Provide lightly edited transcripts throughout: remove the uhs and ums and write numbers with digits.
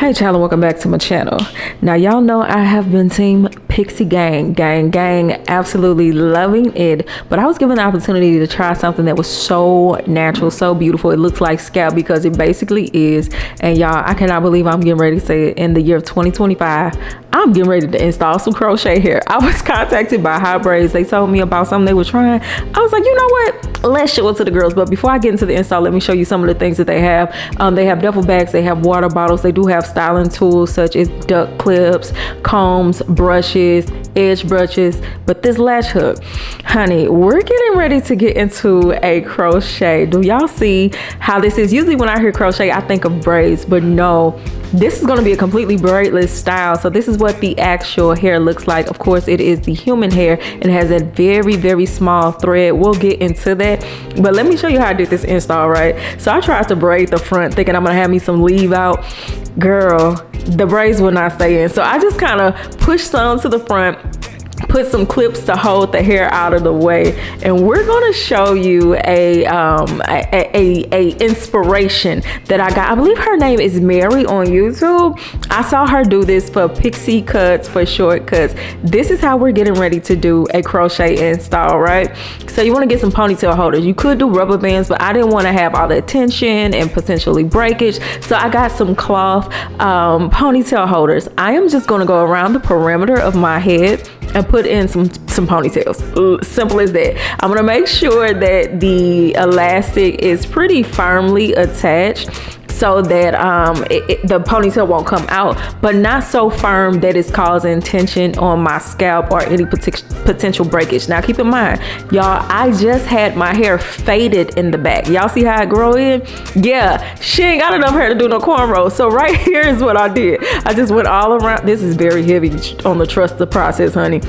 Hey child, welcome back to my channel. Now y'all know I have been team Pixie gang, absolutely loving it, but I was given the opportunity to try something that was so natural, so beautiful. It looks like scalp because it basically is. And y'all, I cannot believe I'm getting ready to say it. In the year of 2025, I'm getting ready to install some crochet hair. I was contacted by HotBraids. They told me about something they were trying. I was like, you know what, let's show it to the girls. But before I get into the install, let me show you some of the things that they have. They have duffel bags, they have water bottles, they do have styling tools such as duck clips, combs, brushes, edge brushes. But this latch hook, honey, we're getting ready to get into a crochet. Do y'all see how this is? Usually when I hear crochet, I think of braids, but no, this is going to be a completely braidless style. So this is what the actual hair looks like. Of course, it is the human hair and has a very small thread. We'll get into that, but let me show you how I did this install, right? So I tried to braid the front thinking I'm gonna have me some leave out. Girl, the braids will not stay in. So I just kind of pushed some to the front, put some clips to hold the hair out of the way, and we're going to show you a inspiration that I got. I believe her name is Mary on YouTube. I saw her do this for pixie cuts, for shortcuts. This is how we're getting ready to do a crochet install, right? So you want to get some ponytail holders. You could do rubber bands, but I didn't want to have all that tension and potentially breakage, so I got some cloth ponytail holders. I am just going to go around the perimeter of my head and put in some ponytails. Simple as that. I'm gonna make sure that the elastic is pretty firmly attached so that the ponytail won't come out, but not so firm that it's causing tension on my scalp or any potential breakage. Now keep in mind, y'all, I just had my hair faded in the back. Y'all see how it grow in? Yeah, she ain't got enough hair to do no cornrows. So right here is what I did. I just went all around. This is very heavy on the trust the process, honey.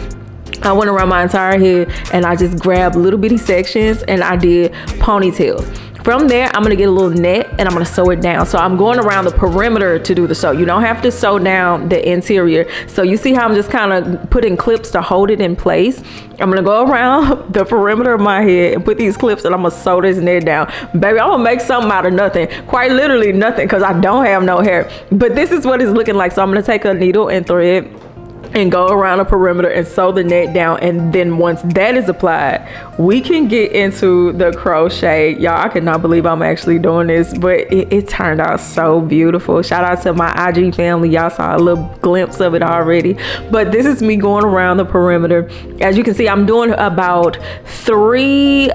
I went around my entire head and I just grabbed little bitty sections and I did ponytails. From there, I'm gonna get a little net and I'm gonna sew it down. So I'm going around the perimeter to do the sew. You don't have to sew down the interior. So you see how I'm just kind of putting clips to hold it in place. I'm gonna go around the perimeter of my head and put these clips and I'm gonna sew this net down. Baby, I'm gonna make something out of nothing. Quite literally nothing, because I don't have no hair. But this is what it's looking like. So I'm gonna take a needle and thread and go around the perimeter and sew the net down, and then once that is applied, we can get into the crochet. Y'all, I cannot believe I'm actually doing this, but it turned out so beautiful. Shout out to my IG family. Y'all saw a little glimpse of it already, but this is me going around the perimeter. As you can see, I'm doing about three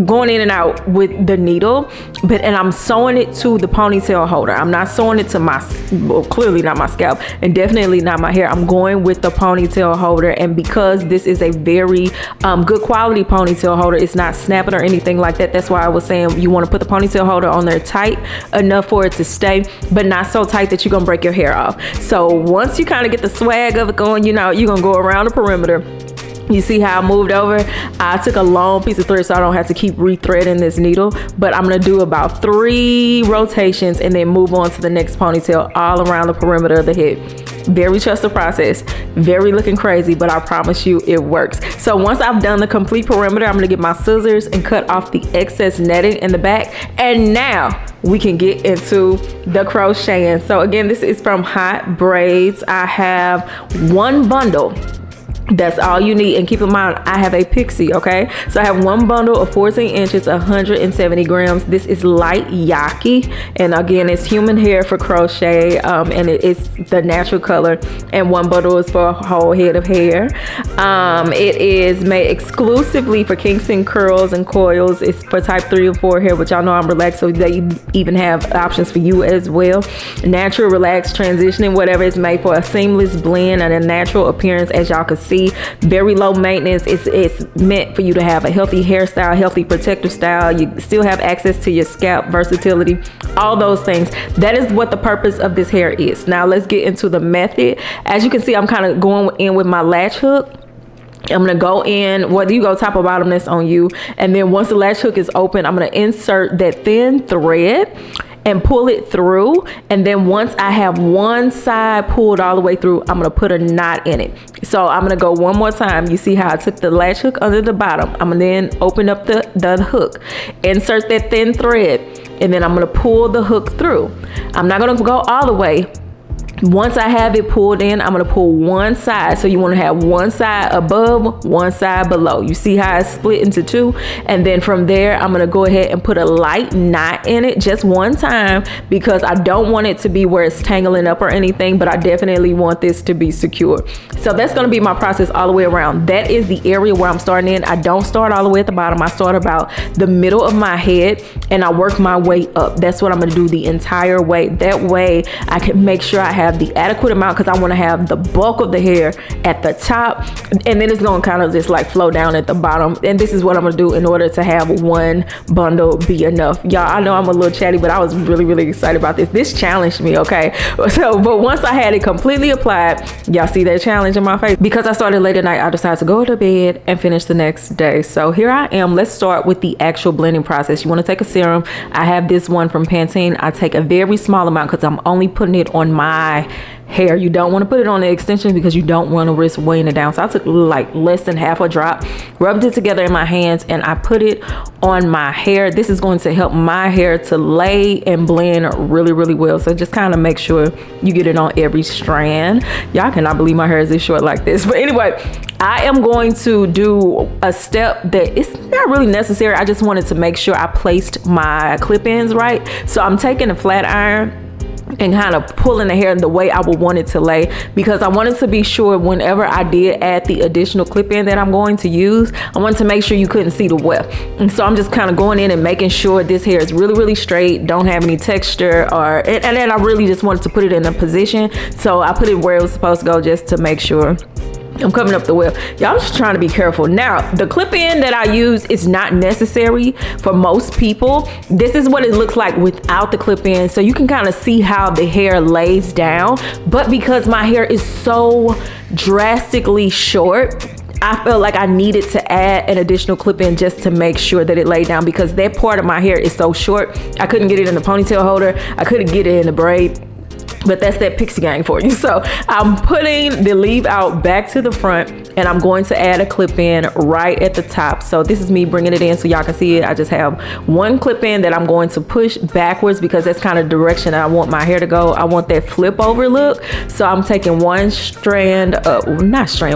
going in and out with the needle, and I'm sewing it to the ponytail holder. I'm not sewing it to clearly not my scalp and definitely not my hair. I'm going with the ponytail holder, and because this is a very good quality ponytail holder, it's not snapping or anything like that. That's why I was saying you want to put the ponytail holder on there tight enough for it to stay, but not so tight that you're gonna break your hair off. So once you kind of get the swag of it going, you know, you're gonna go around the perimeter. You see how I moved over? I took a long piece of thread so I don't have to keep rethreading this needle, but I'm gonna do about 3 rotations and then move on to the next ponytail all around the perimeter of the head. Very trusted process, very looking crazy, but I promise you it works. So once I've done the complete perimeter, I'm gonna get my scissors and cut off the excess netting in the back, and now we can get into the crocheting. So again, this is from HotBraids. I have 1 bundle. That's all you need, and keep in mind I have a pixie, okay? So I have 1 bundle of 14 inches, 170 grams. This is light yaki, and again, it's human hair for crochet, and it's the natural color, and 1 bundle is for a whole head of hair. It is made exclusively for kinks and curls and coils. It's for type 3 and 4 hair, which y'all know I'm relaxed, so they even have options for you as well. Natural, relaxed, transitioning, whatever. It's made for a seamless blend and a natural appearance, as y'all can see. Very low maintenance. It's meant for you to have a healthy hairstyle, healthy protective style. You still have access to your scalp, versatility, all those things. That is what the purpose of this hair is. Now let's get into the method. As you can see, I'm kind of going in with my latch hook. I'm gonna go in, whether you go top or bottom, that's on you. And then once the latch hook is open, I'm gonna insert that thin thread and pull it through. And then once I have one side pulled all the way through, I'm gonna put a knot in it. So I'm gonna go one more time. You see how I took the latch hook under the bottom. I'm gonna then open up the hook, insert that thin thread, and then I'm gonna pull the hook through. I'm not gonna go all the way. Once I have it pulled in, I'm gonna pull one side. So you wanna have one side above, one side below. You see how it's split into two? And then from there, I'm gonna go ahead and put a light knot in it just one time, because I don't want it to be where it's tangling up or anything, but I definitely want this to be secure. So that's gonna be my process all the way around. That is the area where I'm starting in. I don't start all the way at the bottom. I start about the middle of my head and I work my way up. That's what I'm gonna do the entire way. That way I can make sure I have the adequate amount, because I want to have the bulk of the hair at the top, and then it's going to kind of just like flow down at the bottom. And this is what I'm going to do in order to have one bundle be enough. Y'all, I know I'm a little chatty, but I was really excited about this. This challenged me, okay? So, but once I had it completely applied, y'all see that challenge in my face? Because I started late at night, I decided to go to bed and finish the next day. So here I am. Let's start with the actual blending process. You want to take a serum. I have this one from Pantene. I take a very small amount because I'm only putting it on my hair. You don't want to put it on the extension because you don't want to risk weighing it down. So I took like less than half a drop, rubbed it together in my hands, and I put it on my hair. This is going to help my hair to lay and blend really well. So just kind of make sure you get it on every strand. Y'all cannot believe my hair is this short like this. But anyway, I am going to do a step that it's not really necessary. I just wanted to make sure I placed my clip-ins right. So I'm taking a flat iron and kind of pulling the hair the way I would want it to lay, because I wanted to be sure whenever I did add the additional clip-in that I'm going to use, I wanted to make sure you couldn't see the weft. And so I'm just kind of going in and making sure this hair is really straight, don't have any texture, and then I really just wanted to put it in a position. So I put it where it was supposed to go just to make sure I'm coming up the weft. Y'all, just trying to be careful. Now, the clip-in that I use is not necessary for most people. This is what it looks like without the clip-in. So you can kind of see how the hair lays down. But because my hair is so drastically short, I felt like I needed to add an additional clip-in just to make sure that it laid down, because that part of my hair is so short. I couldn't get it in the ponytail holder. I couldn't get it in the braid. But that's that pixie gang for you. So I'm putting the leave out back to the front, and I'm going to add a clip in right at the top. So this is me bringing it in so y'all can see it. I just have one clip in that I'm going to push backwards because that's kind of the direction I want my hair to go. I want that flip over look. So I'm taking one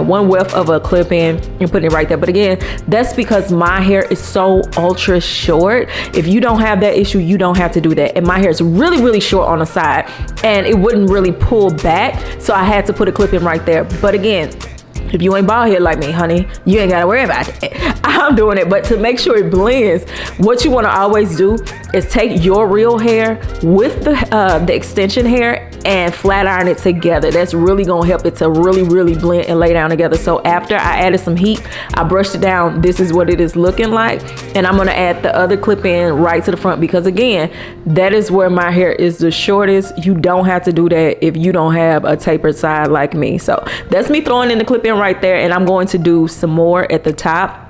one weft of a clip in and putting it right there. But again, that's because my hair is so ultra short. If you don't have that issue, you don't have to do that. And my hair is really short on the side, and it wouldn't really pull back, so I had to put a clip in right there. But again, if you ain't bald head like me, honey, you ain't gotta worry about it. I'm doing it, but to make sure it blends, what you wanna always do is take your real hair with the extension hair and flat iron it together. That's really gonna help it to really blend and lay down together. So after I added some heat, I brushed it down. This is what it is looking like. And I'm gonna add the other clip in right to the front, because again, that is where my hair is the shortest. You don't have to do that if you don't have a tapered side like me. So that's me throwing in the clip in right there, and I'm going to do some more at the top.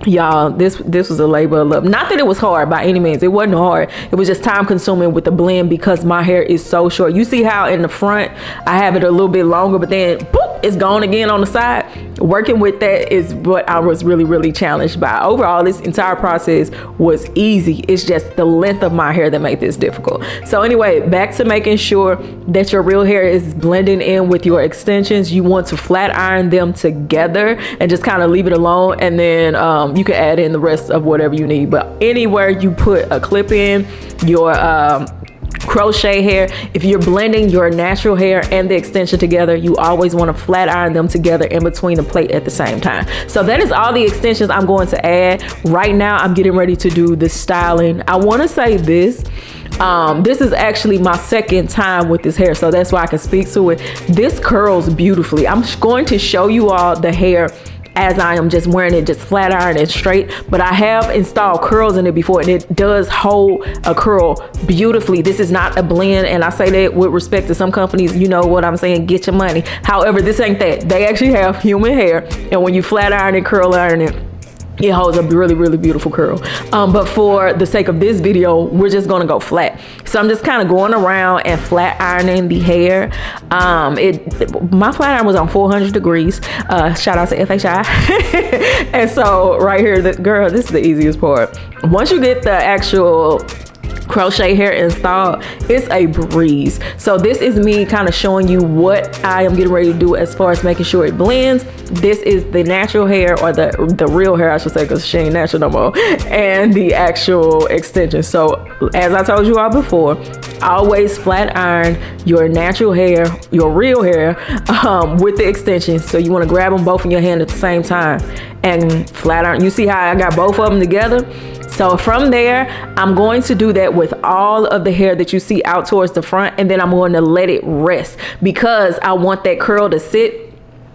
Y'all, this was a labor of love. Not that it was hard by any means. It wasn't hard. It was just time consuming with the blend because my hair is so short. You see how in the front I have it a little bit longer, but then boop, it's gone again on the side. Working with that is what I was really challenged by. Overall, this entire process was easy. It's just the length of my hair that made this difficult. So anyway, back to making sure that your real hair is blending in with your extensions. You want to flat iron them together and just kind of leave it alone, and then you can add in the rest of whatever you need. But anywhere you put a clip in, your crochet hair, if you're blending your natural hair and the extension together, you always want to flat iron them together in between the plate at the same time. So that is all the extensions I'm going to add. Right now I'm getting ready to do the styling. I want to say this is actually my second time with this hair, so that's why I can speak to it. This curls beautifully. I'm going to show you all the hair as I am just wearing it just flat iron and straight, but I have installed curls in it before, and it does hold a curl beautifully. This is not a blend, and I say that with respect to some companies, you know what I'm saying, get your money. However, this ain't that. They actually have human hair, and when you flat iron and curl iron it, it holds a really beautiful curl. But for the sake of this video, we're just gonna go flat. So I'm just kind of going around and flat ironing the hair. My flat iron was on 400 degrees. Shout out to FHI. And so right here, girl, this is the easiest part. Once you get the actual crochet hair installed, it's a breeze. So this is me kind of showing you what I am getting ready to do as far as making sure it blends. This is the natural hair, or the real hair I should say, because she ain't natural no more, and the actual extension. So as I told you all before, always flat iron your natural hair, your real hair, with the extensions. So you want to grab them both in your hand at the same time and flat iron. You see how I got both of them together? So from there, I'm going to do that with all of the hair that you see out towards the front, and then I'm going to let it rest because I want that curl to sit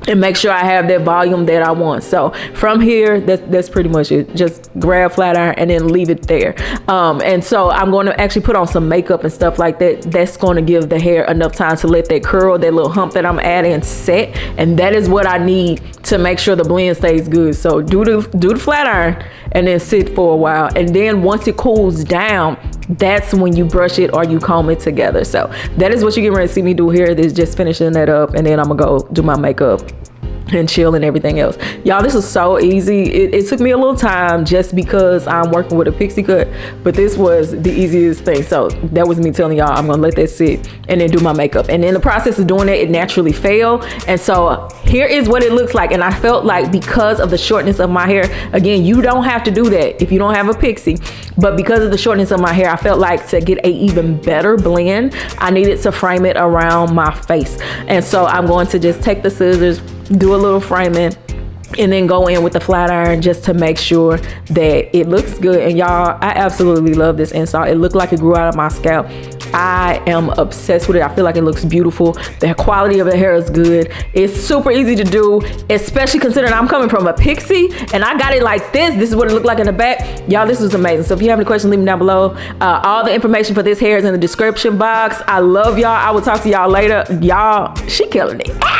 and make sure I have that volume that I want. So from here, that's pretty much it. Just grab flat iron and then leave it there. And so I'm going to actually put on some makeup and stuff like that. That's going to give the hair enough time to let that curl, that little hump that I'm adding, set. And that is what I need to make sure the blend stays good. So do the flat iron and then sit for a while. And then once it cools down, that's when you brush it or you comb it together. So that is what you're getting ready to see me do here. This is just finishing that up, and then I'm gonna go do my makeup and chill and everything else. Y'all, this is so easy. It took me a little time just because I'm working with a pixie cut, but this was the easiest thing. So that was me telling y'all I'm gonna let that sit and then do my makeup. And in the process of doing that, it naturally fell. And so here is what it looks like. And I felt like because of the shortness of my hair, again, you don't have to do that if you don't have a pixie, but because of the shortness of my hair, I felt like to get a even better blend, I needed to frame it around my face. And so I'm going to just take the scissors, do a little framing, and then go in with the flat iron just to make sure that it looks good. And y'all, I absolutely love this install. It looked like it grew out of my scalp. I am obsessed with it. I feel like it looks beautiful. The quality of the hair is good. It's super easy to do, especially considering I'm coming from a pixie and I got it like this. This is what it looked like in the back. Y'all, this was amazing. So if you have any questions, leave them down below. All the information for this hair is in the description box. I love y'all. I will talk to y'all later. Y'all, she killing it.